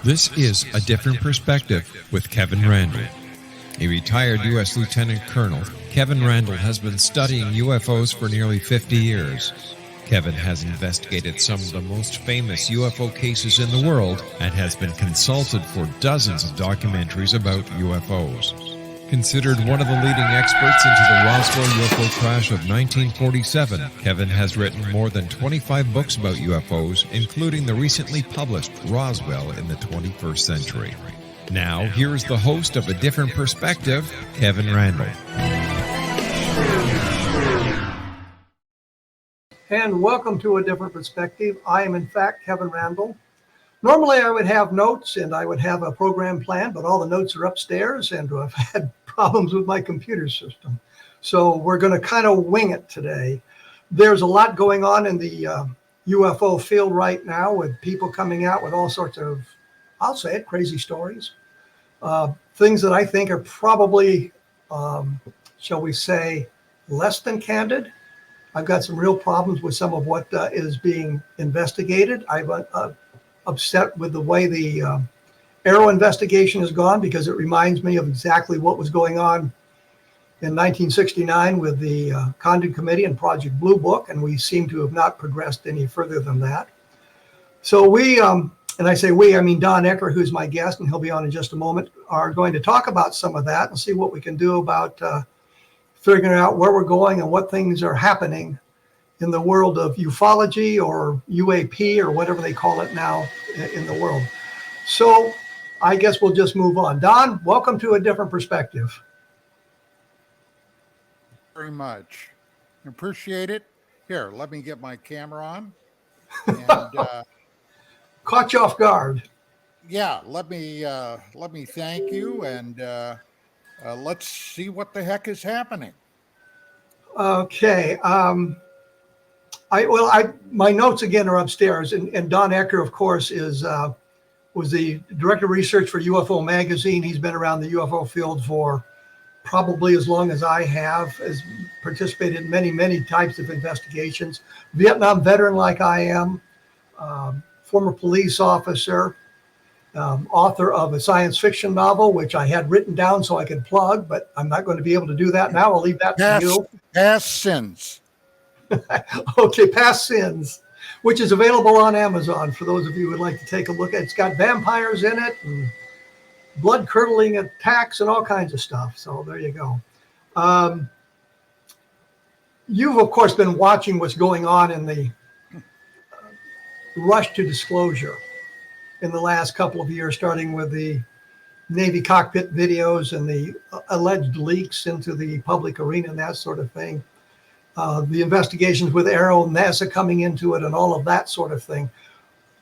This is A Different Perspective with Kevin Randle. A retired U.S. Lieutenant Colonel, Kevin Randle has been studying UFOs for nearly 50 years. Kevin has investigated some of the most famous UFO cases in the world and has been consulted for dozens of documentaries about UFOs. Considered one of the leading experts into the Roswell UFO crash of 1947, Kevin has written more than 25 books about UFOs, including the recently published Roswell in the 21st Century. Now, here is the host of A Different Perspective, Kevin Randle. And welcome to A Different Perspective. I am, in fact, Kevin Randle. Normally, I would have notes and I would have a program plan, but all the notes are upstairs and I've had problems with my computer system. So we're going to kind of wing it today. There's a lot going on in the UFO field right now with people coming out with all sorts of, I'll say it, crazy stories. Things that I think are probably, shall we say, less than candid. I've got some real problems with some of what is being investigated. I'm upset with the way the Arrow investigation has gone because it reminds me of exactly what was going on in 1969 with the Condon Committee and Project Blue Book, and we seem to have not progressed any further than that. So we, and I say we, I mean Don ECKER, who's my guest, and he'll be on in just a moment, are going to talk about some of that and see what we can do about figuring out where we're going and what things are happening in the world of ufology or UAP or whatever they call it now in the world. So I guess we'll just move on. Don, welcome to A Different Perspective. Very much. Appreciate it. Here, let me get my camera on. And, caught you off guard. Yeah, let me thank you, and let's see what the heck is happening. Okay. My notes again are upstairs, and Don ECKER, of course, was the director of research for UFO Magazine. He's been around the UFO field for probably as long as I have, has participated in many, many types of investigations. Vietnam veteran like I am, former police officer, author of a science fiction novel, which I had written down so I could plug, but I'm not going to be able to do that now. I'll leave that to you. Past Sins. Okay, Past Sins, which is available on Amazon for those of you who would like to take a look at it. It's got vampires in it and blood-curdling attacks and all kinds of stuff. So there you go. You've, of course, been watching what's going on in the rush to disclosure in the last couple of years, starting with the Navy cockpit videos and the alleged leaks into the public arena and that sort of thing. The investigations with Arrow, NASA coming into it and all of that sort of thing.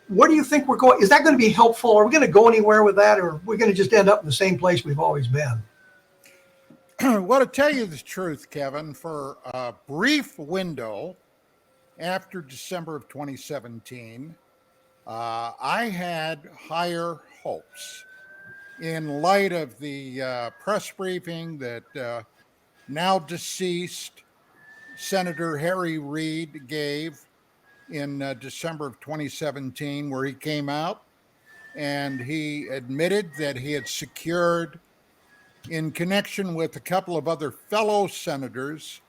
Where do you think we're going? Is that going to be helpful? Are we going to go anywhere with that, or are we going to just end up in the same place we've always been? Well, to tell you the truth, Kevin, for a brief window after December of 2017, I had higher hopes in light of the press briefing that now deceased Senator Harry Reid gave in December of 2017, where he came out and he admitted that he had secured, in connection with a couple of other fellow senators,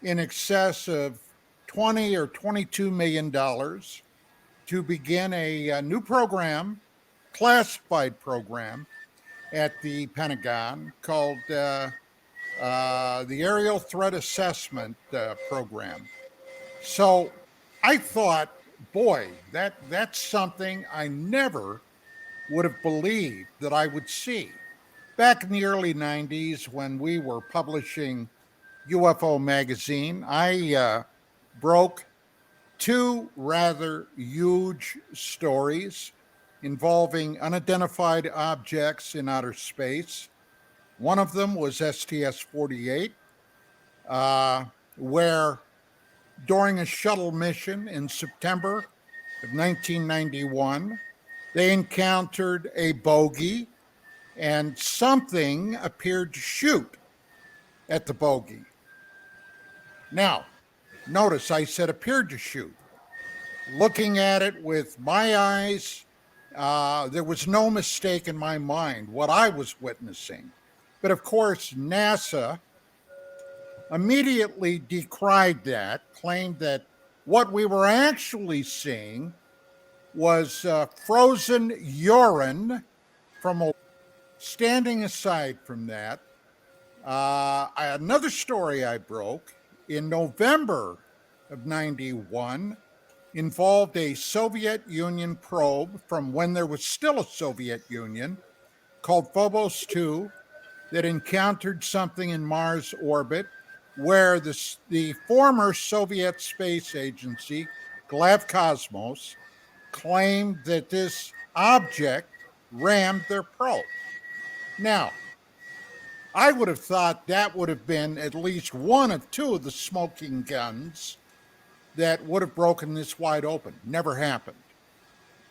in excess of $20 or $22 million to begin a new program, classified program at the Pentagon called the Aerial Threat Assessment Program. So I thought, boy, that's something I never would have believed that I would see. Back in the early 90s, when we were publishing UFO Magazine, I broke two rather huge stories involving unidentified objects in outer space. One of them was STS-48, where during a shuttle mission in September of 1991, they encountered a bogey and something appeared to shoot at the bogey. Now, notice I said appeared to shoot. Looking at it with my eyes There was no mistake in my mind what I was witnessing. But of course, NASA immediately decried that, claimed that what we were actually seeing was frozen urine from a. Standing aside from that, another story I broke in November of 91 involved a Soviet Union probe from when there was still a Soviet Union called Phobos 2 that encountered something in Mars orbit where the former Soviet space agency, Glavkosmos, claimed that this object rammed their probe. Now, I would have thought that would have been at least one of two of the smoking guns that would have broken this wide open. Never happened.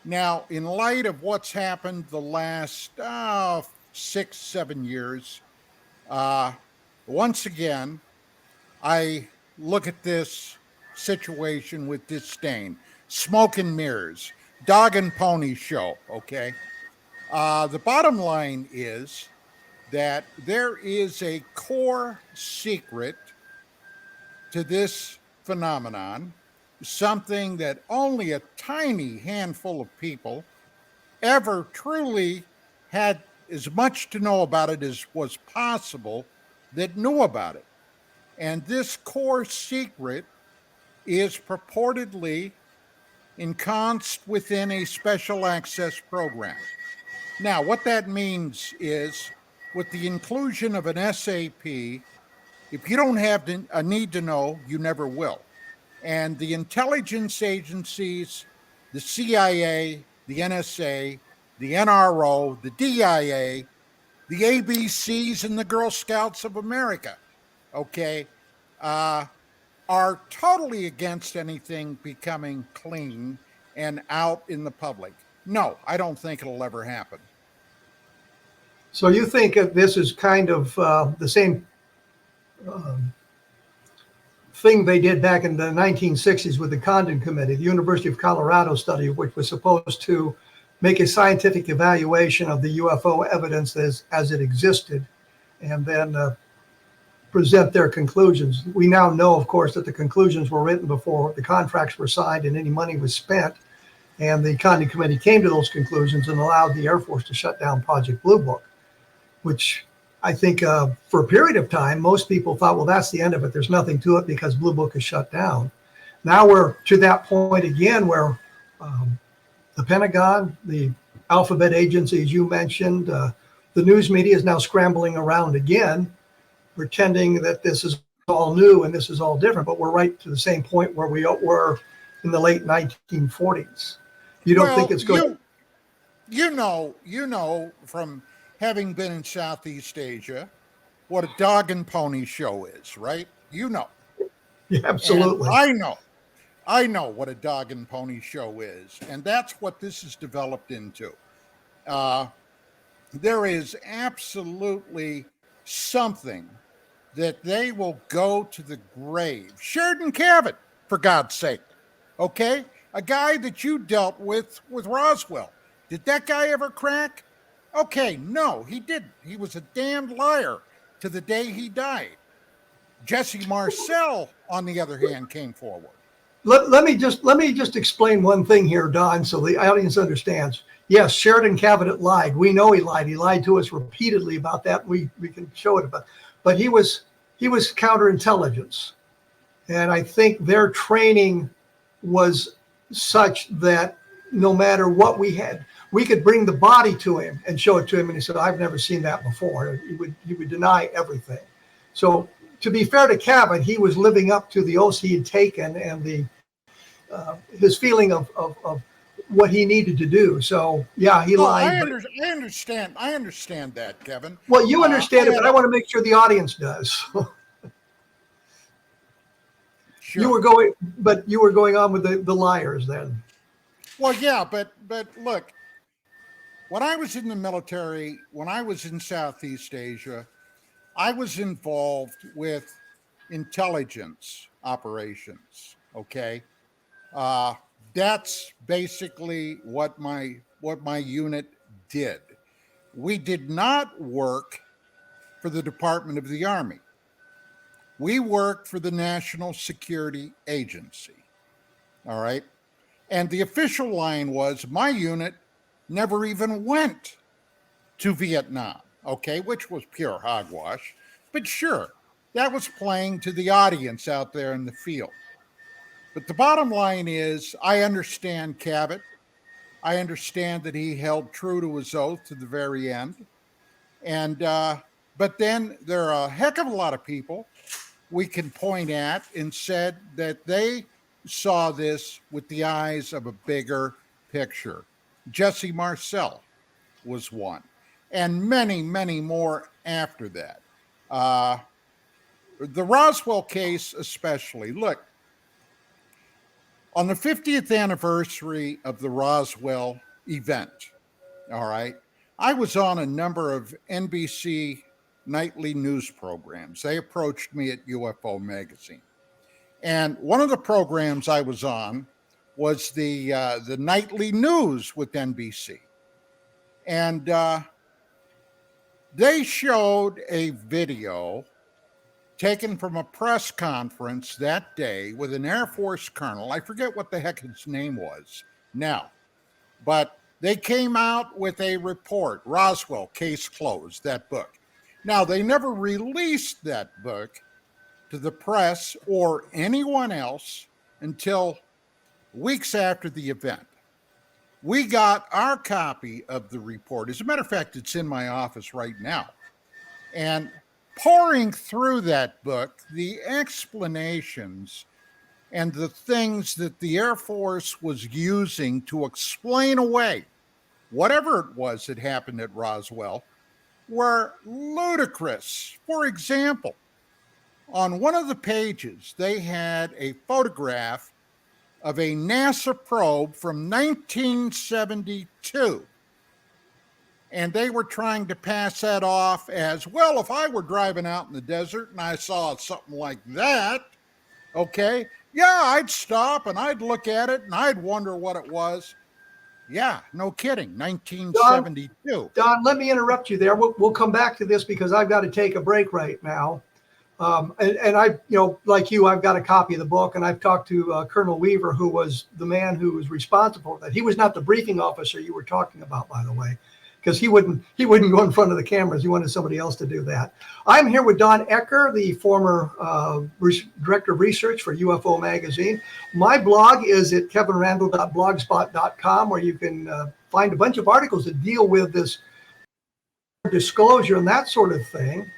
Now, in light of what's happened the last 6-7 years, once again, I look at this situation with disdain. Smoke and mirrors, dog and pony show, okay? The bottom line is that there is a core secret to this phenomenon, something that only a tiny handful of people ever truly had as much to know about it as was possible that knew about it. And this core secret is purportedly ensconced within a special access program. Now, what that means is, with the inclusion of an SAP, if you don't have a need to know, you never will. And the intelligence agencies, the CIA, the NSA, the NRO, the DIA, the ABCs, and the Girl Scouts of America, okay, are totally against anything becoming clean and out in the public. No, I don't think it'll ever happen. So you think that this is kind of the same thing they did back in the 1960s with the Condon Committee, the University of Colorado study, which was supposed to make a scientific evaluation of the UFO evidence as it existed, and then present their conclusions. We now know, of course, that the conclusions were written before the contracts were signed and any money was spent. And the Condon Committee came to those conclusions and allowed the Air Force to shut down Project Blue Book, which I think for a period of time, most people thought, well, that's the end of it. There's nothing to it because Blue Book is shut down. Now we're to that point again where the Pentagon, the alphabet agencies you mentioned, the news media is now scrambling around again, pretending that this is all new and this is all different. But we're right to the same point where we were in the late 1940s. You don't think it's going? You know from having been in Southeast Asia, what a dog and pony show is, right? You know. Yeah, absolutely. And I know what a dog and pony show is, and that's what this is developed into. There is absolutely something that they will go to the grave. Sheridan Cavitt, for God's sake, okay? A guy that you dealt with Roswell. Did that guy ever crack? Okay, no, he didn't. He was a damned liar to the day he died. Jesse Marcel, on the other hand, came forward. Let me just explain one thing here, Don, so the audience understands. Yes, Sheridan Cavitt lied. We know he lied. He lied to us repeatedly about that. We can show it, but he was counterintelligence, and I think their training was such that no matter what we had, we could bring the body to him and show it to him, and he said, "I've never seen that before." He would deny everything. So, to be fair to Cavitt, he was living up to the oaths he had taken and the his feeling of what he needed to do. So, yeah, he lied. I understand that, Kevin. Well, you understand it, but I want to make sure the audience does. Sure. You were going on with the liars then. Well, yeah, but look, when I was in the military, when I was in Southeast Asia, I was involved with intelligence operations, okay? That's basically what my what my unit did. We did not work for the Department of the Army. We worked for the National Security Agency. All right. And the official line was my unit never even went to Vietnam, okay, which was pure hogwash. But sure, that was playing to the audience out there in the field. But the bottom line is, I understand Cabot. I understand that he held true to his oath to the very end. And, but then there are a heck of a lot of people we can point at and said that they saw this with the eyes of a bigger picture. Jesse Marcel was one, and many, many more after that. The Roswell case especially. Look, on the 50th anniversary of the Roswell event, all right, I was on a number of NBC nightly news programs. They approached me at UFO Magazine. And one of the programs I was on was the nightly news with NBC. And they showed a video taken from a press conference that day with an Air Force colonel. I forget what the heck his name was now, but they came out with a report, Roswell, Case Closed, that book. Now, they never released that book to the press or anyone else until weeks after the event. We got our copy of the report. As a matter of fact, it's in my office right now. And pouring through that book, the explanations and the things that the Air Force was using to explain away whatever it was that happened at Roswell were ludicrous. For example, on one of the pages, they had a photograph of a NASA probe from 1972. And they were trying to pass that off as, well, if I were driving out in the desert and I saw something like that, okay, yeah, I'd stop and I'd look at it and I'd wonder what it was. Yeah, no kidding, 1972. Don, let me interrupt you there. We'll come back to this because I've got to take a break right now. And I, like you, I've got a copy of the book, and I've talked to Colonel Weaver, who was the man who was responsible for that. He was not the briefing officer you were talking about, by the way, because he wouldn't go in front of the cameras. He wanted somebody else to do that. I'm here with Don ECKER, the former director of research for UFO Magazine. My blog is at kevinrandle.blogspot.com, where you can find a bunch of articles that deal with this disclosure and that sort of thing.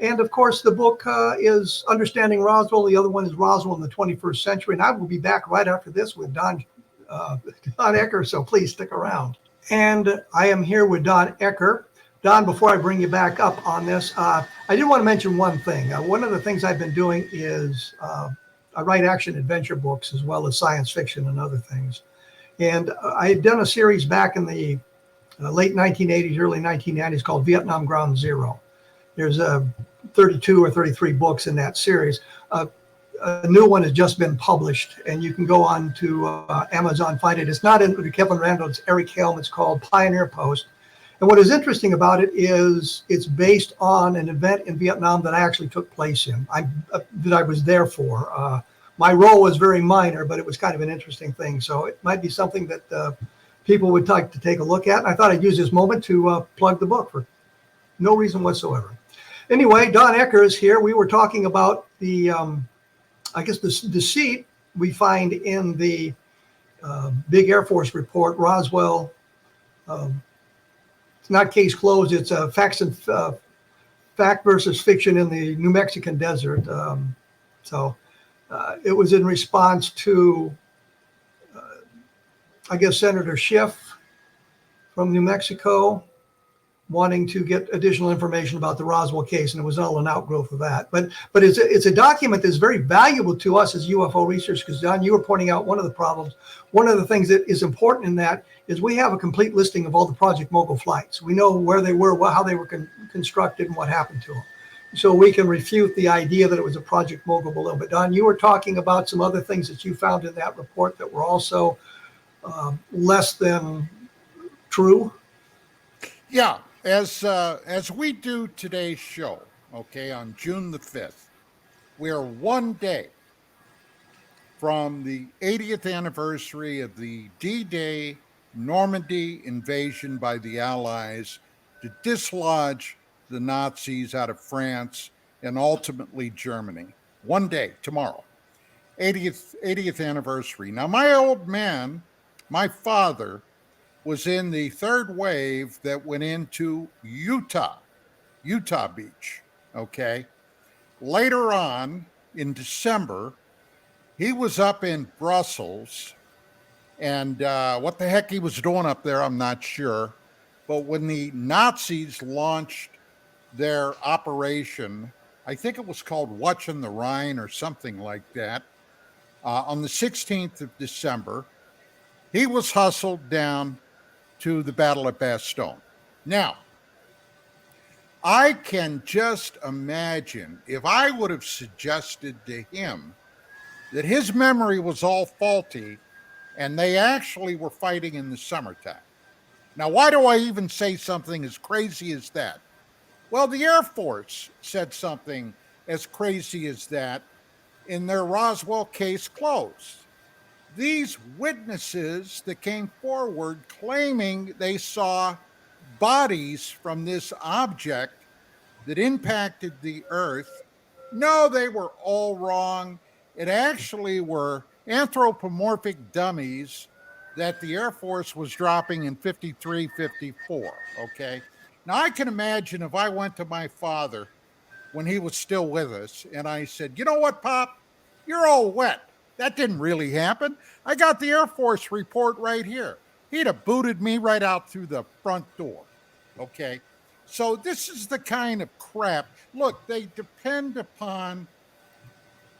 And of course, the book is Understanding Roswell. The other one is Roswell in the 21st Century. And I will be back right after this with Don ECKER, so please stick around. And I am here with Don ECKER. Don, before I bring you back up on this, I did want to mention one thing. One of the things I've been doing is I write action adventure books as well as science fiction and other things. And I had done a series back in the late 1980s, early 1990s called Vietnam Ground Zero. There's 32 or 33 books in that series. A new one has just been published, and you can go on to Amazon, find it. It's not in Kevin Randle, it's Eric Helm. It's called Pioneer Post. And what is interesting about it is it's based on an event in Vietnam that I actually took place in, that I was there for. My role was very minor, but it was kind of an interesting thing. So it might be something that people would like to take a look at. And I thought I'd use this moment to plug the book for no reason whatsoever. Anyway, Don ECKER is here. We were talking about the, I guess, the deceit we find in the big Air Force report, Roswell. It's not case closed. It's a fact versus fiction in the New Mexican desert. It was in response to, I guess, Senator Schiff from New Mexico wanting to get additional information about the Roswell case, and it was all an outgrowth of that. But it's a document that's very valuable to us as UFO researchers, because Don, you were pointing out one of the problems. One of the things that is important in that is we have a complete listing of all the Project Mogul flights. We know where they were, how they were constructed, and what happened to them. So we can refute the idea that it was a Project Mogul balloon. But Don, you were talking about some other things that you found in that report that were also less than true? Yeah, as we do today's show, okay, on June the 5th, we are one day from the 80th anniversary of the D-Day Normandy invasion by the Allies to dislodge the Nazis out of France and ultimately Germany. One day, tomorrow, 80th anniversary. Now, my old man, my father, was in the third wave that went into Utah Beach. Okay. Later on in December, he was up in Brussels, and what the heck he was doing up there, I'm not sure. But when the Nazis launched their operation, I think it was called Watching the Rhine or something like that, on the 16th of December, he was hustled down to the Battle of Bastogne. Now, I can just imagine if I would have suggested to him that his memory was all faulty and they actually were fighting in the summertime. Now, why do I even say something as crazy as that? Well, the Air Force said something as crazy as that in their Roswell case closed. These witnesses that came forward claiming they saw bodies from this object that impacted the Earth, no, they were all wrong. It actually were anthropomorphic dummies that the Air Force was dropping in 53, 54, okay? Now, I can imagine if I went to my father when he was still with us and I said, you know what, Pop? You're all wet. That didn't really happen. I got the Air Force report right here. He'd have booted me right out through the front door, okay? So this is the kind of crap. Look, they depend upon,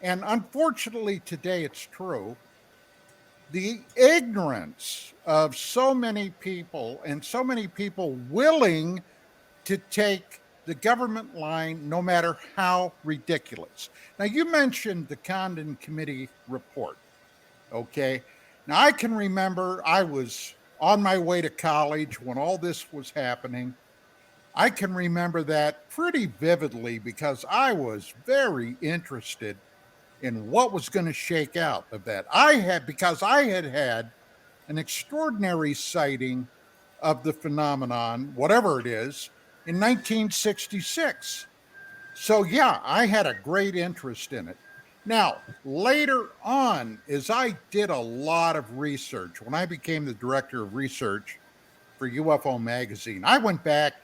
and unfortunately today it's true, the ignorance of so many people and so many people willing to take the government line no matter how ridiculous. Now, you mentioned the Condon Committee report, okay? Now, I can remember I was on my way to college when all this was happening. I can remember that pretty vividly because I was very interested in what was going to shake out of that. Because I had had an extraordinary sighting of the phenomenon, whatever it is, in 1966. So yeah, I had a great interest in it. Now, later on, as I did a lot of research, when I became the director of research for UFO Magazine, I went back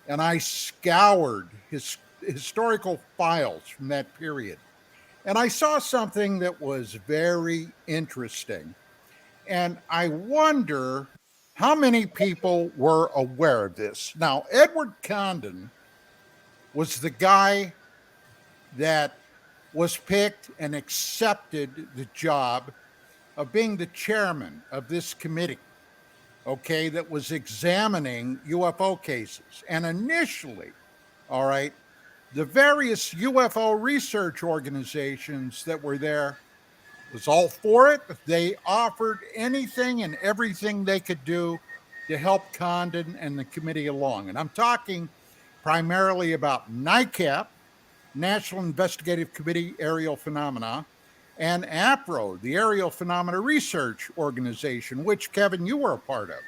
and I scoured historical files from that period. And I saw something that was very interesting. And I wonder how many people were aware of this. Now, Edward Condon was the guy that was picked and accepted the job of being the chairman of this committee, okay, that was examining UFO cases. And initially, all right, the various UFO research organizations that were there was all for it. They offered anything and everything they could do to help Condon and the committee along. And I'm talking primarily about NICAP, National Investigative Committee Aerial Phenomena, and APRO, the Aerial Phenomena Research Organization, which, Kevin, you were a part of.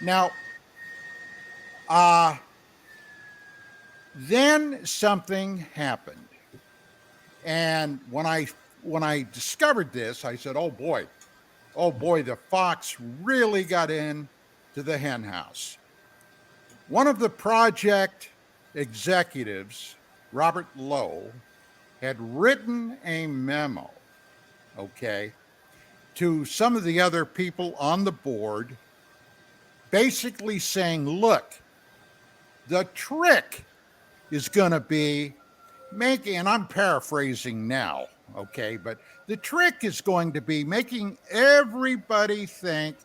Now, then something happened. And when I discovered this, I said, oh boy, the fox really got in to the hen house. One of the project executives, Robert Lowe, had written a memo, okay, to some of the other people on the board, basically saying, look, the trick is going to be making, and I'm paraphrasing now, okay, but the trick is going to be making everybody think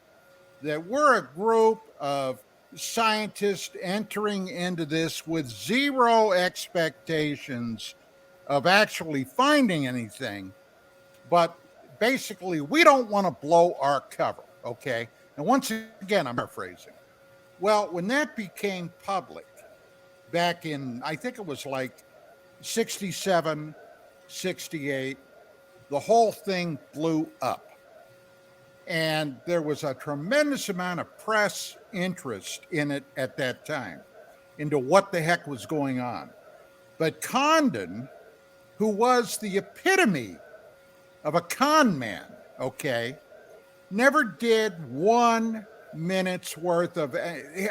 that we're a group of scientists entering into this with zero expectations of actually finding anything. But basically, we don't want to blow our cover, okay? And once again, I'm paraphrasing. Well, when that became public back in, I think it was like 67, 68, the whole thing blew up. And there was a tremendous amount of press interest in it at that time, into what the heck was going on. But Condon, who was the epitome of a con man, okay, never did 1 minute's worth of,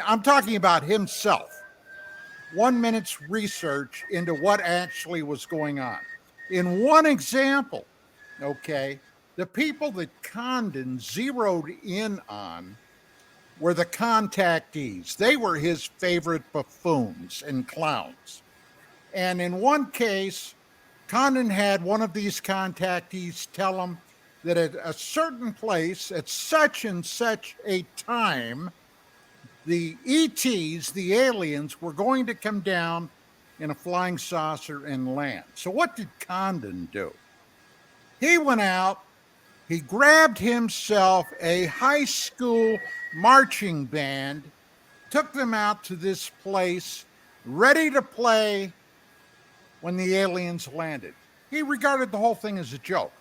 I'm talking about himself, 1 minute's research into what actually was going on. In one example, okay, the people that Condon zeroed in on were the contactees. They were his favorite buffoons and clowns. And in one case, Condon had one of these contactees tell him that at a certain place, at such and such a time, the ETs, the aliens, were going to come down in a flying saucer and land. So what did Condon do? He went out, he grabbed himself a high school marching band, took them out to this place, ready to play when the aliens landed. He regarded the whole thing as a joke.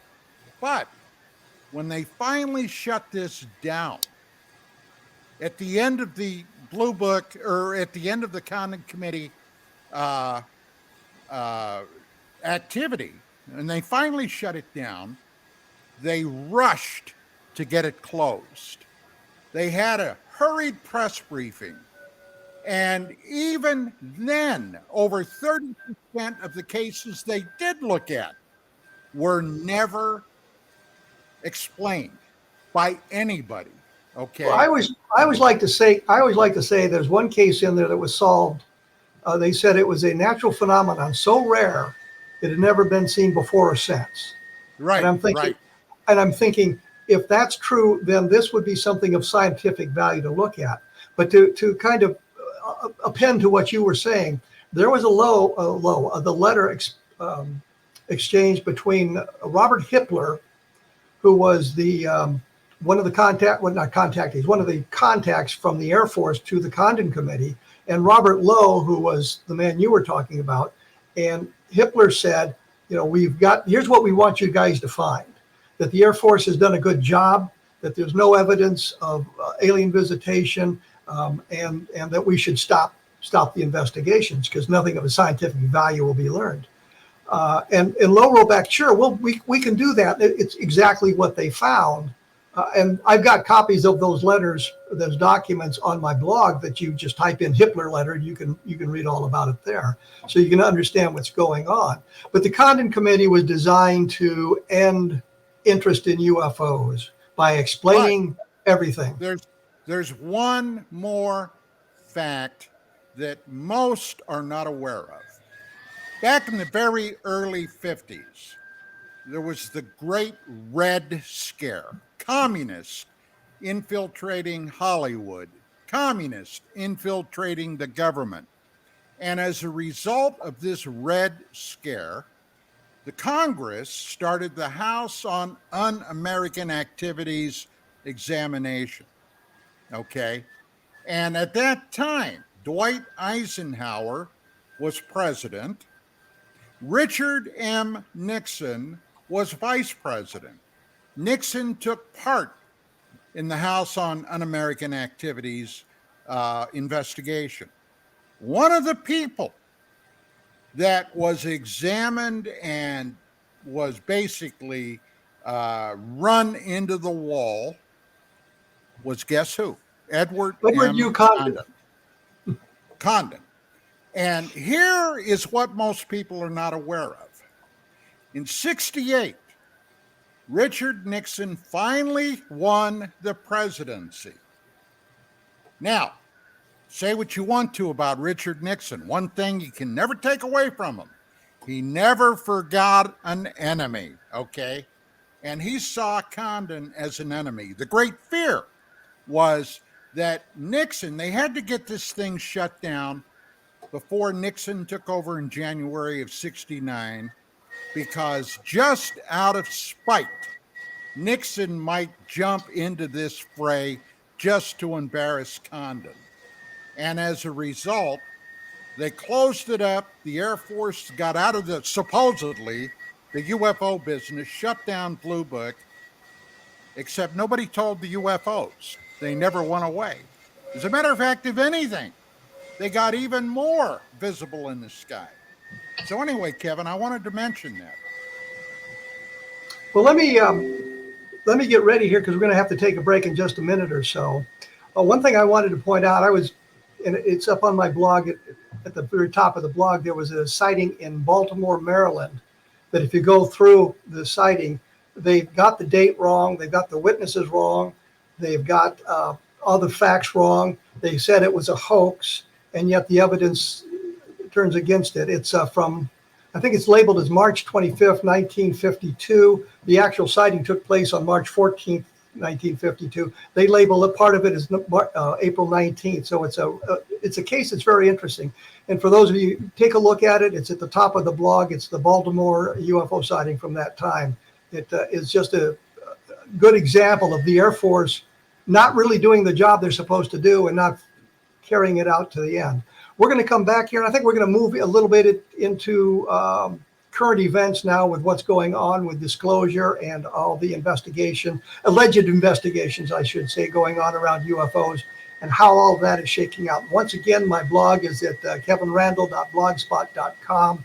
But when they finally shut this down, at the end of the Blue Book, or at the end of the Condon Committee activity, and they finally shut it down, they rushed to get it closed. They had a hurried press briefing. And even then, over 30% of the cases they did look at were never explained by anybody. Okay. Well, I always like to say there's one case in there that was solved. They said it was a natural phenomenon so rare it had never been seen before or since. Right. And I'm thinking, if that's true, then this would be something of scientific value to look at. But to kind of append to what you were saying, there was the letter exchange between Robert Hippler, who was one of the contacts from the Air Force to the Condon Committee, and Robert Lowe, who was the man you were talking about. And Hippler said, here's what we want you guys to find: that the Air Force has done a good job, that there's no evidence of alien visitation, and that we should stop the investigations because nothing of a scientific value will be learned. And Lowe wrote back, sure, well, we can do that. It's exactly what they found. And I've got copies of those letters, those documents on my blog that you just type in Hippler letter, and you can read all about it there. So you can understand what's going on. But the Condon Committee was designed to end interest in UFOs by explaining everything. There's one more fact that most are not aware of. Back in the very early 50s, there was the Great Red Scare. Communists infiltrating Hollywood, communists infiltrating the government. And as a result of this Red Scare, the Congress started the House on Un-American Activities examination. Okay? And at that time, Dwight Eisenhower was president. Richard M. Nixon was vice president. Nixon took part in the House on Un-American Activities investigation. One of the people that was examined and was basically run into the wall was, guess who? Edward U. Condon. Condon. And here is what most people are not aware of. In '68, Richard Nixon finally won the presidency. Now, say what you want to about Richard Nixon. One thing you can never take away from him: he never forgot an enemy, okay? And he saw Condon as an enemy. The great fear was that Nixon, they had to get this thing shut down before Nixon took over in January of '69, because just out of spite, Nixon might jump into this fray just to embarrass Condon. And as a result, they closed it up. The Air Force got out of supposedly, the UFO business, shut down Blue Book, except nobody told the UFOs. They never went away. As a matter of fact, if anything, they got even more visible in the sky. So anyway, Kevin, I wanted to mention that. Well, let me get ready here because we're going to have to take a break in just a minute or so. One thing I wanted to point out, and it's up on my blog at the very top of the blog. There was a sighting in Baltimore, Maryland. That if you go through the sighting, they've got the date wrong, they've got the witnesses wrong, they've got all the facts wrong. They said it was a hoax, and yet the evidence turns against it. It's from, I think it's labeled as March 25th, 1952. The actual sighting took place on March 14th, 1952. They label it, part of it is April 19th. So it's a case that's very interesting. And for those of you, take a look at it. It's at the top of the blog. It's the Baltimore UFO sighting from that time. It is just a good example of the Air Force not really doing the job they're supposed to do and not carrying it out to the end. We're going to come back here, and I think we're going to move a little bit into current events now with what's going on with disclosure and all the alleged investigations, I should say, going on around UFOs and how all of that is shaking out. Once again, my blog is at kevinrandle.blogspot.com.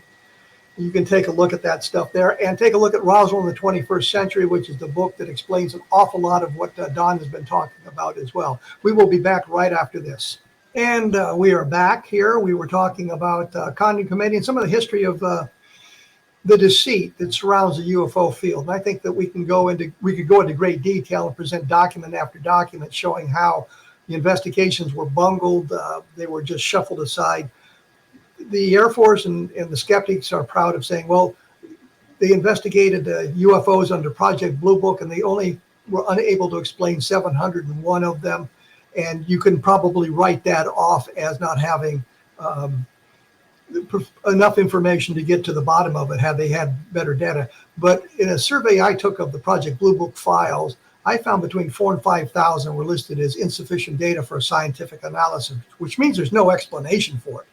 You can take a look at that stuff there and take a look at Roswell in the 21st Century, which is the book that explains an awful lot of what Don has been talking about as well. We will be back right after this. And we are back here. We were talking about Condon Committee and some of the history of the deceit that surrounds the UFO field. And I think that we could go into great detail and present document after document showing how the investigations were bungled. They were just shuffled aside. The Air Force and the skeptics are proud of saying, well, they investigated UFOs under Project Blue Book, and they only were unable to explain 701 of them. And you can probably write that off as not having enough information to get to the bottom of it had they had better data. But in a survey I took of the Project Blue Book files, I found between 4,000 and 5,000 were listed as insufficient data for a scientific analysis, which means there's no explanation for it.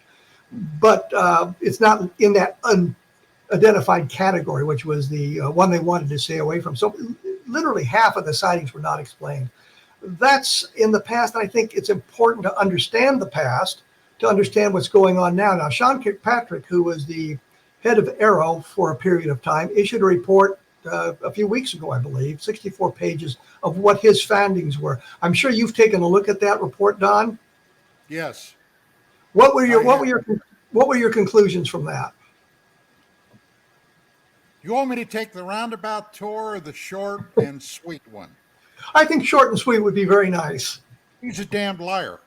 But it's not in that unidentified category, which was the one they wanted to stay away from. So literally half of the sightings were not explained. That's in the past. I think it's important to understand the past to understand what's going on now. Now, Sean Kirkpatrick, who was the head of AARO for a period of time, issued a report a few weeks ago, I believe, 64 pages of what his findings were. I'm sure you've taken a look at that report, Don. Yes. What were your conclusions from that? You want me to take the roundabout tour or the short and sweet one? I think short and sweet would be very nice. He's a damned liar.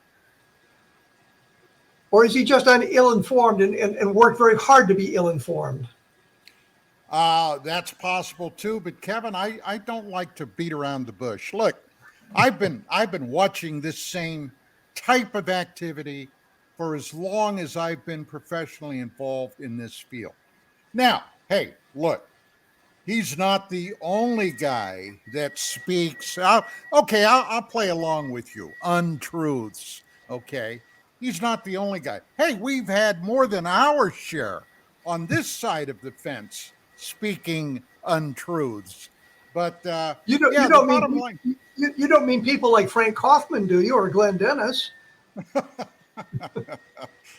Or is he just ill-informed and worked very hard to be ill-informed? That's possible too. But Kevin, I don't like to beat around the bush. Look, I've been watching this same type of activity for as long as I've been professionally involved in this field. Now, hey, look, he's not the only guy that speaks. I'll play along with you. Untruths. Okay. He's not the only guy. Hey, we've had more than our share on this side of the fence speaking untruths. But you don't mean people like Frank Kaufman, do you, or Glenn Dennis?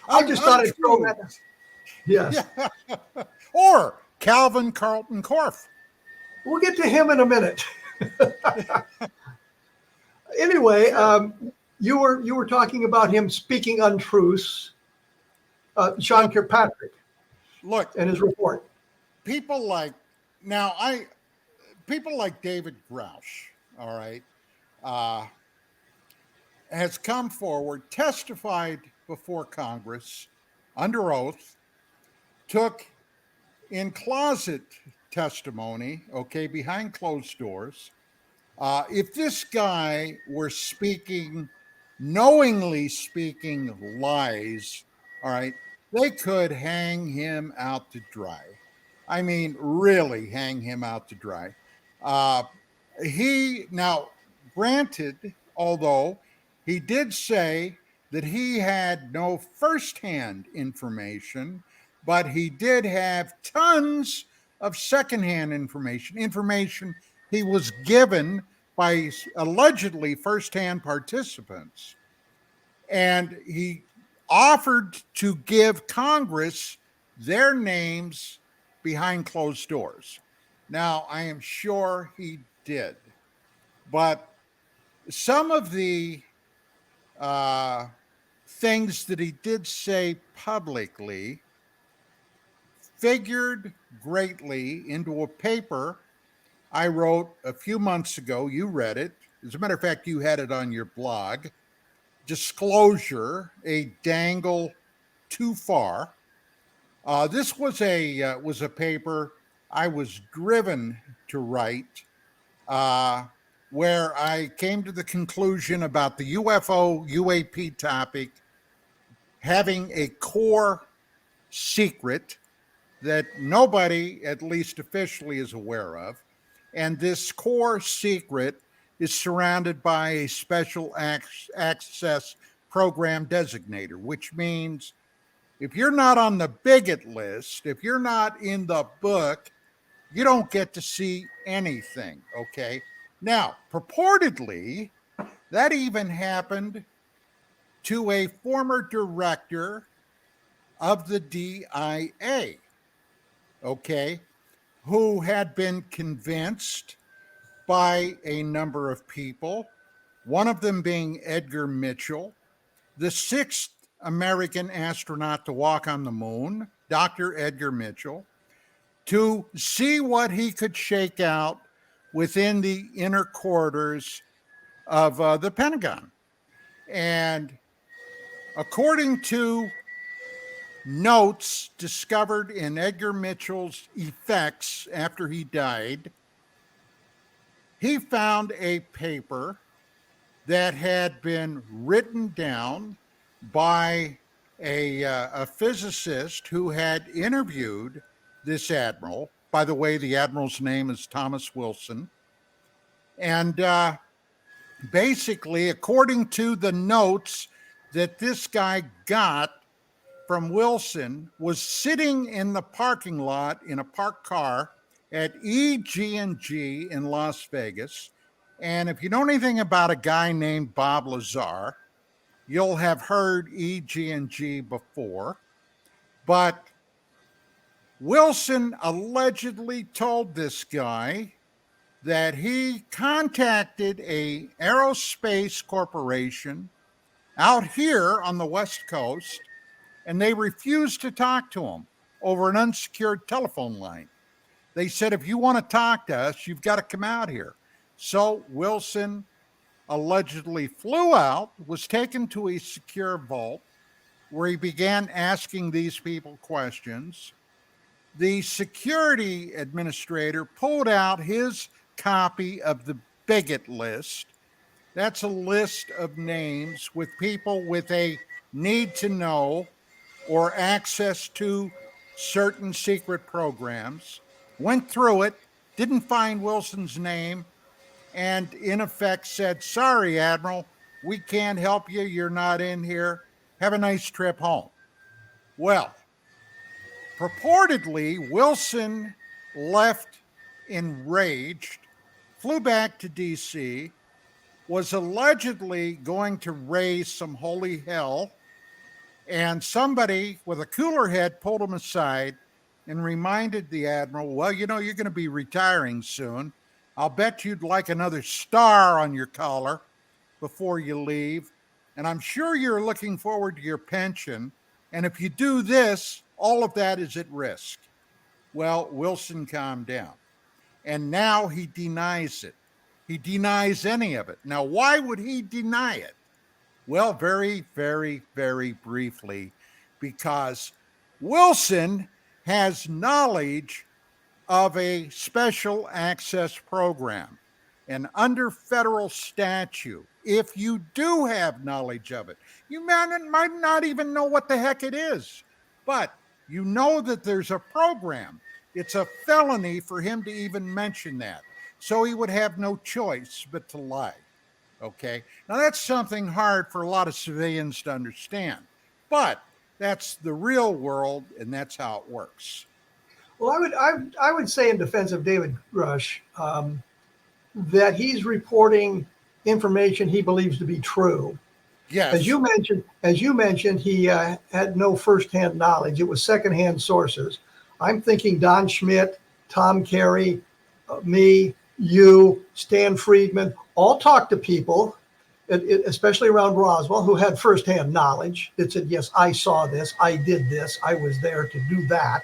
I just thought I'd throw that. Yes. Yeah. Or Calvin Carlton Korff. We'll get to him in a minute. Anyway, you were talking about him speaking untruths, Sean Kirkpatrick. Look, and his report. People like David Grouch, all right, has come forward, testified before Congress under oath, took in closet testimony, okay, behind closed doors. If this guy were knowingly speaking lies, all right, they could hang him out to dry. I mean, really hang him out to dry. Granted, although he did say that he had no firsthand information, but he did have tons of secondhand information he was given by allegedly firsthand participants. And he offered to give Congress their names behind closed doors. Now, I am sure he did, but some of the things that he did say publicly figured greatly into a paper I wrote a few months ago. You read it. As a matter of fact, you had it on your blog. Disclosure, a dangle too far. This was a paper I was driven to write, where I came to the conclusion about the UFO UAP topic having a core secret that nobody, at least officially, is aware of. And this core secret is surrounded by a special access program designator, which means if you're not on the bigot list, if you're not in the book, you don't get to see anything, okay? Now, purportedly, that even happened to a former director of the DIA, okay, who had been convinced by a number of people, one of them being Edgar Mitchell, the sixth American astronaut to walk on the moon, Dr. Edgar Mitchell, to see what he could shake out within the inner corridors of the Pentagon. And according to notes discovered in Edgar Mitchell's effects after he died, he found a paper that had been written down by a physicist who had interviewed this admiral. By the way, the admiral's name is Thomas Wilson. And basically, according to the notes that this guy got from Wilson, was sitting in the parking lot in a parked car at EG&G in Las Vegas. And if you know anything about a guy named Bob Lazar, you'll have heard EG&G before. But Wilson allegedly told this guy that he contacted a aerospace corporation out here on the West Coast, and they refused to talk to him over an unsecured telephone line. They said, if you want to talk to us, you've got to come out here. So Wilson allegedly flew out, was taken to a secure vault where he began asking these people questions. The security administrator pulled out his copy of the bigot list. That's a list of names with people with a need to know or access to certain secret programs. Went through it, didn't find Wilson's name, and in effect said, sorry, Admiral, we can't help you. You're not in here. Have a nice trip home. Well, purportedly, Wilson left enraged, flew back to D.C., was allegedly going to raise some holy hell, and somebody with a cooler head pulled him aside and reminded the admiral, well, you know, you're going to be retiring soon. I'll bet you'd like another star on your collar before you leave. And I'm sure you're looking forward to your pension. And if you do this, all of that is at risk. Well, Wilson calmed down. And now he denies it. He denies any of it. Now, why would he deny it? Well, very, very, very briefly, because Wilson has knowledge of a special access program. And under federal statute, if you do have knowledge of it, you might not even know what the heck it is, but you know that there's a program. It's a felony for him to even mention that. So he would have no choice but to lie. Okay. Now, that's something hard for a lot of civilians to understand, but that's the real world, and that's how it works. Well, I would say in defense of David Grush that he's reporting information he believes to be true. Yes. As you mentioned, he had no firsthand knowledge. It was secondhand sources. I'm thinking Don Schmidt, Tom Carey, me, you, Stan Friedman, all talked to people, especially around Roswell, who had firsthand knowledge that said, yes, I saw this, I did this, I was there to do that,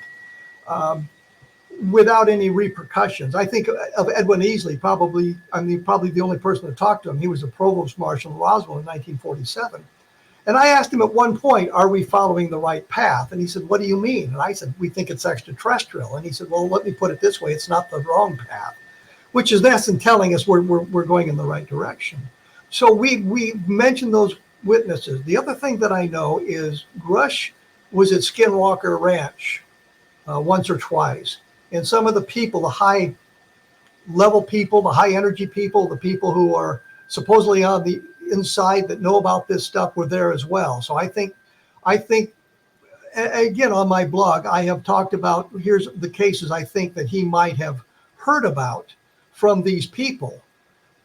without any repercussions. I think of Edwin Easley, probably the only person to talk to him. He was a provost marshal in Roswell in 1947. And I asked him at one point, are we following the right path? And he said, what do you mean? And I said, we think it's extraterrestrial. And he said, well, let me put it this way. It's not the wrong path, which is that's in telling us we're going in the right direction. So we mentioned those witnesses. The other thing that I know is Grush was at Skinwalker Ranch once or twice. And some of the people, the high level people, the high energy people, the people who are supposedly on the inside that know about this stuff were there as well. So I think again, on my blog, I have talked about, here's the cases I think that he might have heard about from these people,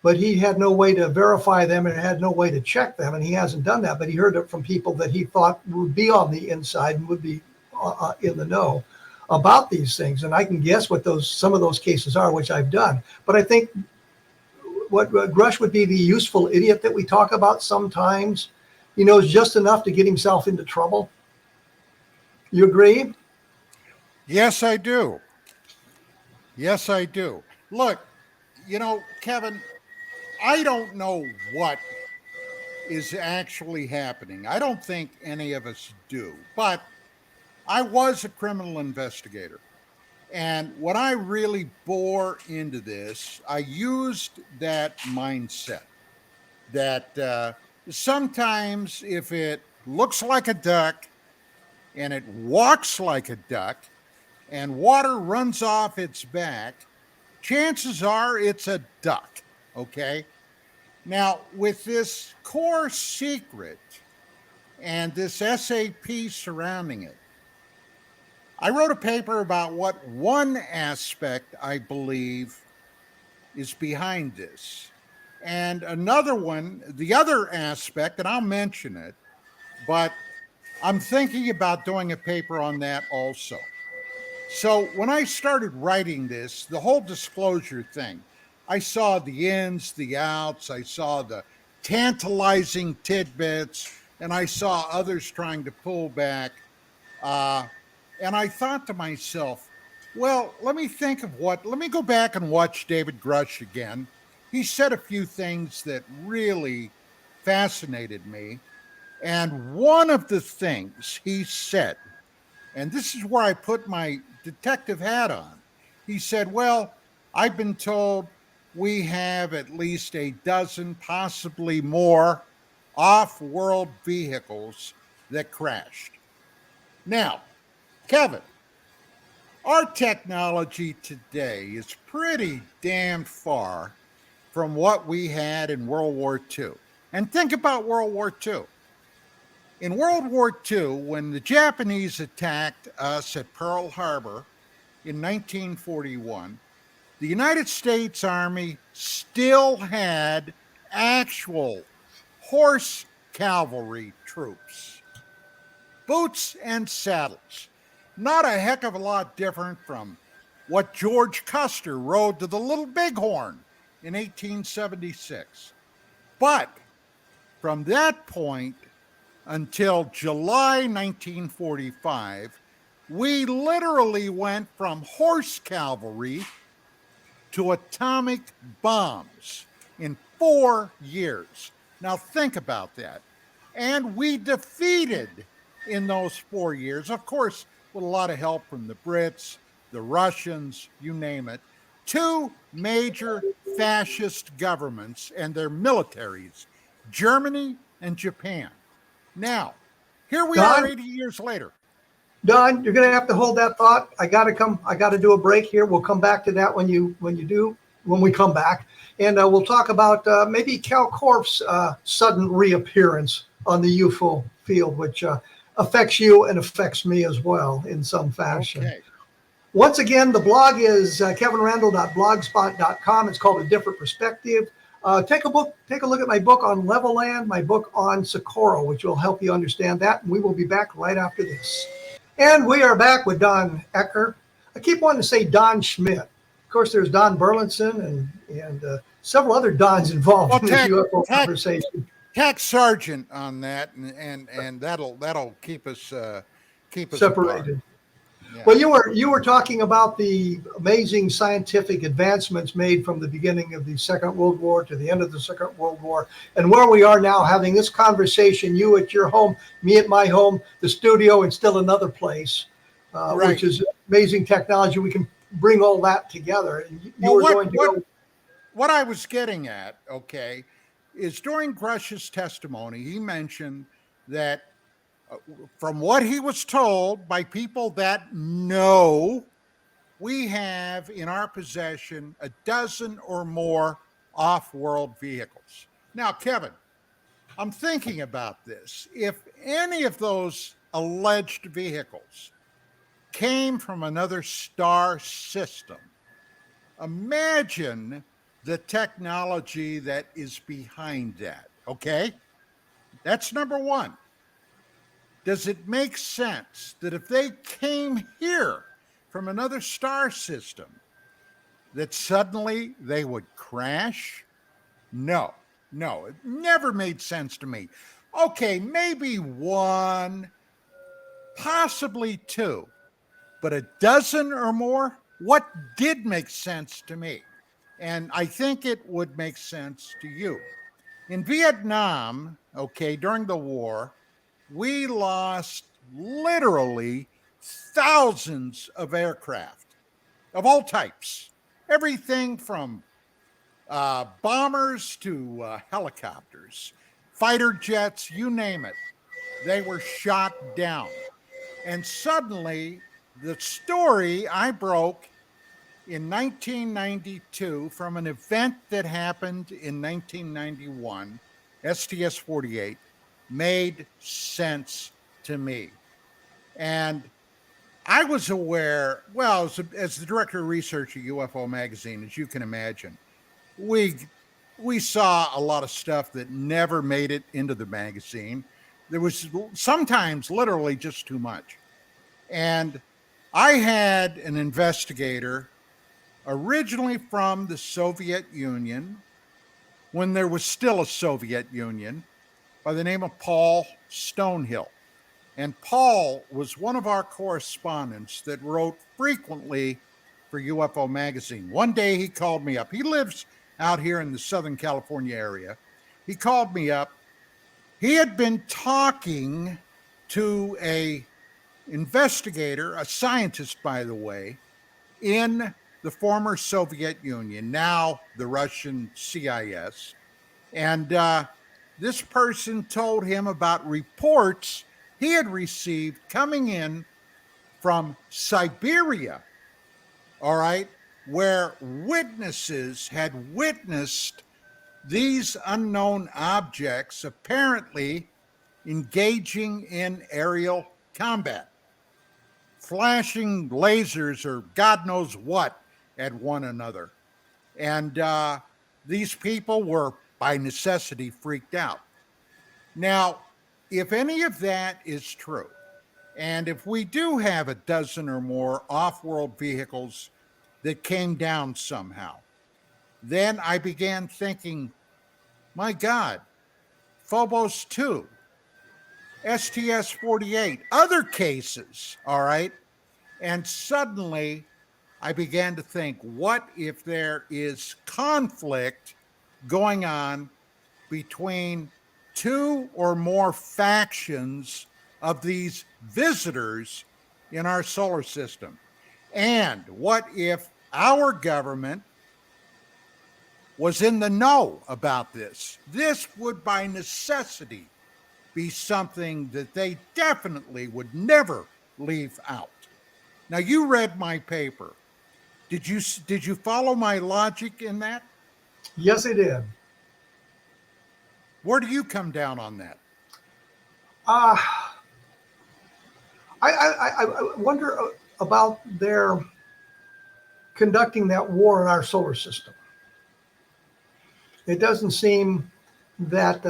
but he had no way to verify them and had no way to check them. And he hasn't done that, but he heard it from people that he thought would be on the inside and would be in the know about these things. And I can guess what some of those cases are, which I've done. But I think what Grush would be the useful idiot that we talk about sometimes. He knows just enough to get himself into trouble. You agree? Yes, I do. Yes, I do. Look, Kevin, I don't know what is actually happening. I don't think any of us do, but I was a criminal investigator. And when I really bore into this, I used that mindset that sometimes if it looks like a duck and it walks like a duck and water runs off its back, chances are it's a duck, okay? Now, with this core secret and this SAP surrounding it, I wrote a paper about what one aspect I believe is behind this. And another one, the other aspect, and I'll mention it, but I'm thinking about doing a paper on that also. So when I started writing this, the whole disclosure thing, I saw the ins, the outs, I saw the tantalizing tidbits, and I saw others trying to pull back. And I thought to myself, well, let me go back and watch David Grush again. He said a few things that really fascinated me. And one of the things he said, and this is where I put my detective hat on, he said, well, I've been told we have at least a dozen, possibly more, off-world vehicles that crashed. Now, Kevin, our technology today is pretty damn far from what we had in World War II. And think about World War II. In World War II, when the Japanese attacked us at Pearl Harbor in 1941, the United States Army still had actual horse cavalry troops, boots and saddles. Not a heck of a lot different from what George Custer rode to the Little Bighorn in 1876. But from that point until July 1945, we literally went from horse cavalry to atomic bombs in 4 years. Now think about that. And we defeated in those 4 years, of course, with a lot of help from the Brits, the Russians, you name it, 2 major fascist governments and their militaries, Germany and Japan. Now, here we are 80 years later. Don, you're going to have to hold that thought. I got to do a break here. We'll come back to that when you do when we come back. And we'll talk about maybe Cal Korff's sudden reappearance on the UFO field, which affects you and affects me as well in some fashion. Okay. Once again, the blog is kevinrandle.blogspot.com. It's called A Different Perspective. Take a look at my book on Level Land, my book on Socorro, which will help you understand that. And we will be back right after this. And we are back with Don ECKER. I keep wanting to say Don Schmidt. Of course, there's Don Burlinson and several other Dons involved in this UFO conversation. Tech sergeant on that, and that'll keep us separated. Yeah. Well, you were talking about the amazing scientific advancements made from the beginning of the Second World War to the end of the Second World War, and where we are now having this conversation, you at your home, me at my home, the studio, and still another place, right. Which is amazing technology. We can bring all that together. And what I was getting at, okay, is during Grush's testimony, he mentioned that from what he was told by people that know, we have in our possession a dozen or more off-world vehicles. Now, Kevin, I'm thinking about this. If any of those alleged vehicles came from another star system, imagine the technology that is behind that, okay? That's number one. Does it make sense that if they came here from another star system, that suddenly they would crash? No, it never made sense to me. Okay, maybe one, possibly two, but a dozen or more? What did make sense to me? And I think it would make sense to you. In Vietnam, okay, during the war, we lost literally thousands of aircraft of all types, everything from bombers to helicopters, fighter jets, you name it. They were shot down. And suddenly, the story I broke in 1992 from an event that happened in 1991, STS-48, made sense to me. And I was aware, well, as the director of research at UFO Magazine, as you can imagine, we saw a lot of stuff that never made it into the magazine. There was sometimes literally just too much. And I had an investigator originally from the Soviet Union, when there was still a Soviet Union, by the name of Paul Stonehill. And Paul was one of our correspondents that wrote frequently for UFO Magazine. One day he called me up. He lives out here in the Southern California area. He called me up. He had been talking to a investigator, a scientist, by the way, in the former Soviet Union, now the Russian CIS. And this person told him about reports he had received coming in from Siberia, all right, where witnesses had witnessed these unknown objects apparently engaging in aerial combat, flashing lasers or God knows what at one another. And these people were by necessity freaked out. Now, if any of that is true, and if we do have a dozen or more off-world vehicles that came down somehow, then I began thinking, my God, Phobos 2, STS-48, other cases, all right? And suddenly I began to think, what if there is conflict going on between two or more factions of these visitors in our solar system? And what if our government was in the know about this? This would by necessity be something that they definitely would never leave out. Now, you read my paper. Did you follow my logic in that? Yes, it did. Where do you come down on that? Uh, I wonder about their conducting that war in our solar system. It doesn't seem that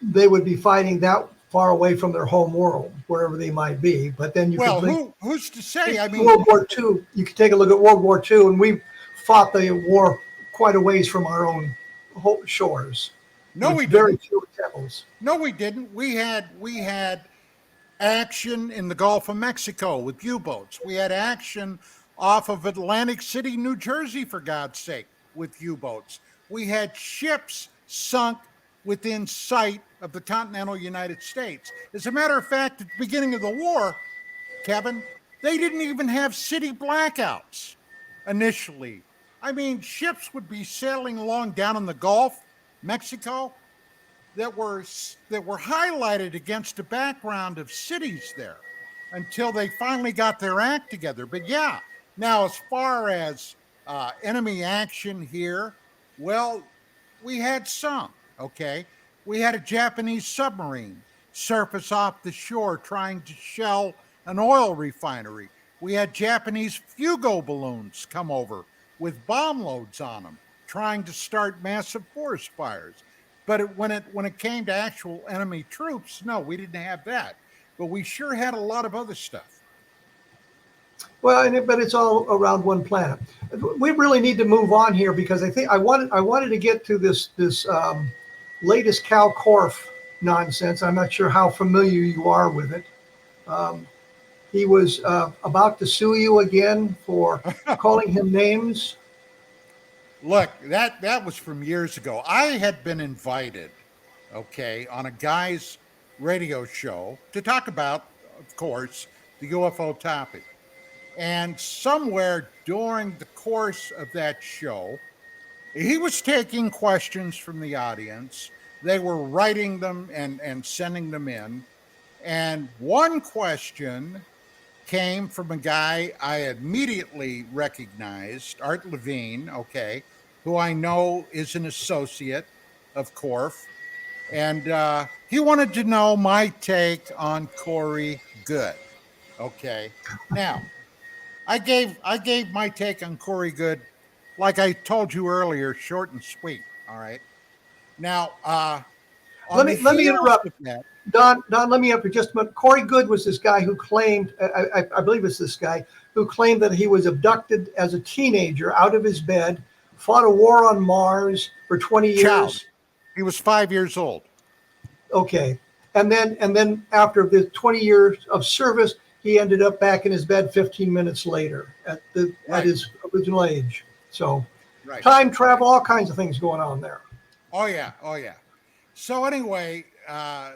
they would be fighting that far away from their home world, wherever they might be. But then you Well, could link who's to say? I mean, World War II. You could take a look at World War II, and we fought the war quite a ways from our own shores. no, With we very didn't. few attempts. No, we didn't. We had action in the Gulf of Mexico with U-boats. We had action off of Atlantic City, New Jersey, for God's sake, with U-boats. We had ships sunk within sight of the continental United States. As a matter of fact, at the beginning of the war, Kevin, they didn't even have city blackouts initially. I mean, ships would be sailing along down in the Gulf, Mexico, that were highlighted against a background of cities there until they finally got their act together. But yeah, now as far as enemy action here, well, we had some. Okay, we had a Japanese submarine surface off the shore trying to shell an oil refinery. We had Japanese Fugo balloons come over with bomb loads on them, trying to start massive forest fires. But when it came to actual enemy troops, no, we didn't have that. But we sure had a lot of other stuff. Well, but it's all around one planet. We really need to move on here because I think I wanted to get to this latest Cal Korff nonsense. I'm not sure how familiar you are with it. He was about to sue you again for calling him names. Look, that was from years ago. I had been invited, okay, on a guy's radio show to talk about, of course, the UFO topic. And somewhere during the course of that show, he was taking questions from the audience. They were writing them and sending them in. And one question came from a guy I immediately recognized, Art Levine, okay, who I know is an associate of Korff. And he wanted to know my take on Corey Good. Okay. Now, I gave my take on Corey Good, like I told you earlier, short and sweet. All right. Now, on the Let me heels interrupt. of that, Don, let me interrupt just a minute. Corey Good was this guy who claimed, I believe it's this guy, who claimed that he was abducted as a teenager out of his bed, fought a war on Mars for 20 child, years. he was 5 years old. Okay. And then after the 20 years of service, he ended up back in his bed 15 minutes later at Right. his original age. So Right. time travel, all kinds of things going on there. Oh yeah, oh yeah. So anyway,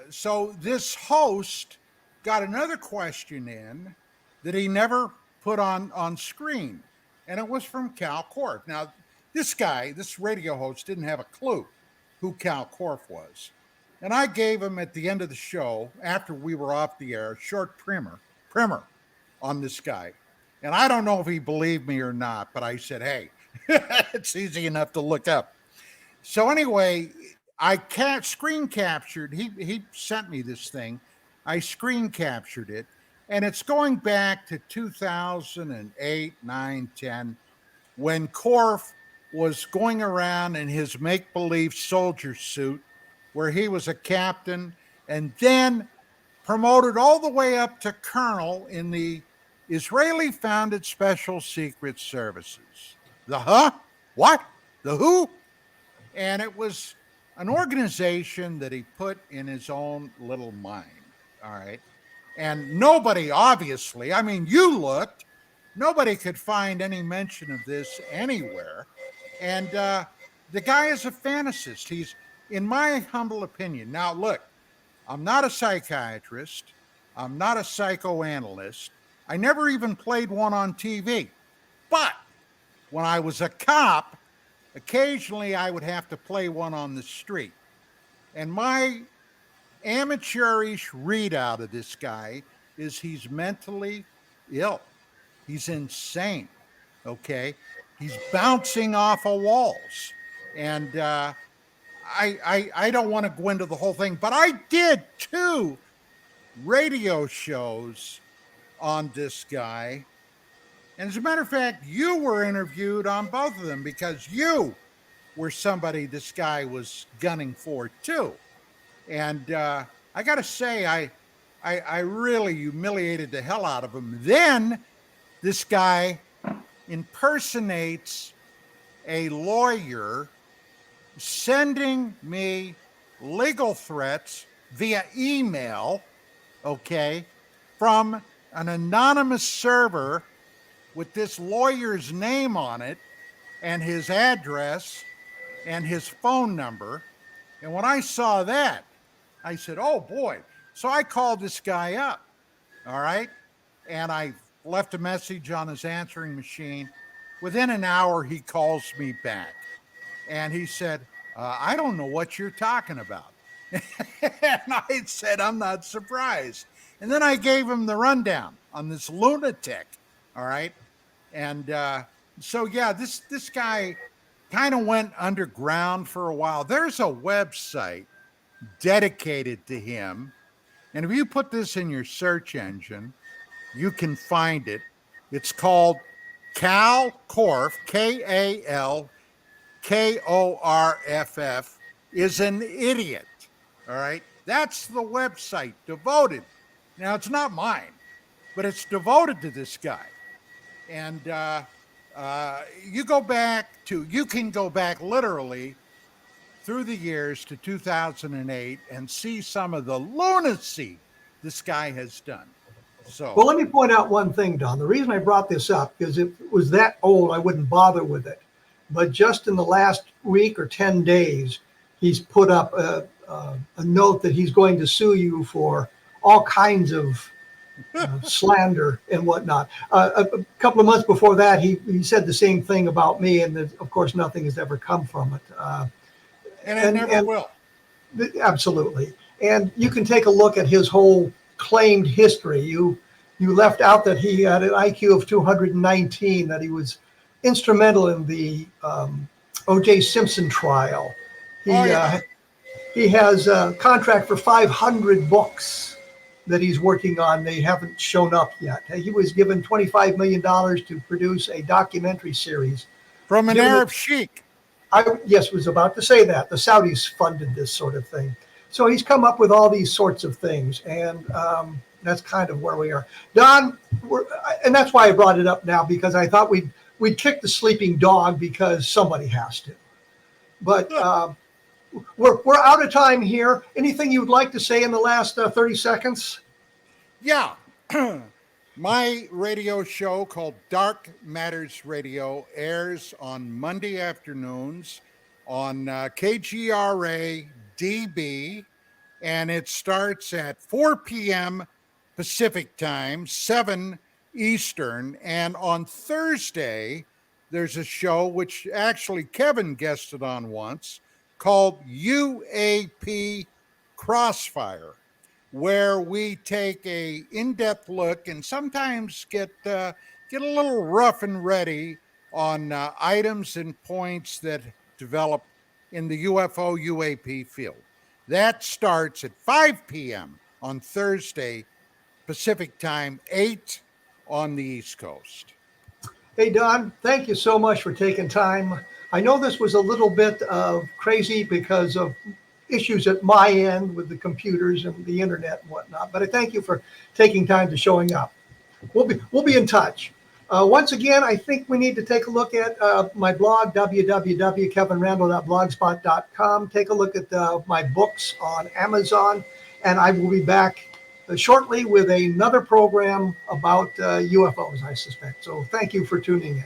so this host got another question in that he never put on screen, and it was from Cal Korff. Now, this guy, this radio host, didn't have a clue who Cal Korff was, and I gave him at the end of the show, after we were off the air, a short primer on this guy. And I don't know if he believed me or not, but I said, hey, it's easy enough to look up. So anyway, I screen captured. He sent me this thing. I screen captured it, and it's going back to 2008, 9, 10, when Korff was going around in his make-believe soldier suit, where he was a captain, and then promoted all the way up to colonel in the Israeli-founded Special Secret Services. The what? The who? And it was an organization that he put in his own little mind. All right. And nobody, obviously, I mean, you looked, nobody could find any mention of this anywhere. And the guy is a fantasist. He's, in my humble opinion, now look, I'm not a psychiatrist, I'm not a psychoanalyst, I never even played one on TV. But when I was a cop, occasionally I would have to play one on the street. And my amateurish readout of this guy is he's mentally ill. He's insane. Okay. He's bouncing off of walls. And I don't want to go into the whole thing, but I did 2 radio shows on this guy. And as a matter of fact, you were interviewed on both of them because you were somebody this guy was gunning for too. And I got to say, I really humiliated the hell out of him. Then this guy impersonates a lawyer, sending me legal threats via email, okay, from an anonymous server with this lawyer's name on it and his address and his phone number. And when I saw that, I said, oh boy. So I called this guy up, all right? And I left a message on his answering machine. Within an hour, he calls me back. And he said, I don't know what you're talking about. And I said, I'm not surprised. And then I gave him the rundown on this lunatic, all right? And so, yeah, this guy kind of went underground for a while. There's a website dedicated to him. And if you put this in your search engine, you can find it. It's called Korff, Kalkorff, is an idiot. All right. That's the website devoted. Now, it's not mine, but it's devoted to this guy. And you can go back literally through the years to 2008 and see some of the lunacy this guy has done. So, well, let me point out one thing, Don. The reason I brought this up is if it was that old, I wouldn't bother with it. But just in the last week or 10 days, he's put up a note that he's going to sue you for all kinds of slander and whatnot. A couple of months before that, he said the same thing about me, and of course, nothing has ever come from it. and it never will. Absolutely. And you can take a look at his whole claimed history. You left out that he had an IQ of 219, that he was instrumental in the O.J. Simpson trial. He has a contract for 500 books that he's working on. They haven't shown up yet. He was given $25 million to produce a documentary series. From an Arab sheik. I was about to say that. The Saudis funded this sort of thing. So he's come up with all these sorts of things, and that's kind of where we are. Don, and that's why I brought it up now, because I thought we'd kick the sleeping dog because somebody has to. But we're out of time here. Anything you'd like to say in the last 30 seconds? Yeah. My radio show called Dark Matters Radio airs on Monday afternoons on KGRA DB, and it starts at 4 p.m. Pacific time, 7 Eastern. And on Thursday, there's a show which actually Kevin guested on once called UAP Crossfire, where we take a in-depth look and sometimes get a little rough and ready on items and points that develop in the UFO UAP field. That starts at 5 p.m. on Thursday, Pacific time, 8 on the East Coast. Hey, Don, thank you so much for taking time. I know this was a little bit crazy because of issues at my end with the computers and the internet and whatnot, but I thank you for taking time to showing up. We'll be in touch. Once again, I think we need to take a look at my blog, www.kevinrandle.blogspot.com. Take a look at my books on Amazon, and I will be back shortly with another program about UFOs, I suspect. So thank you for tuning in.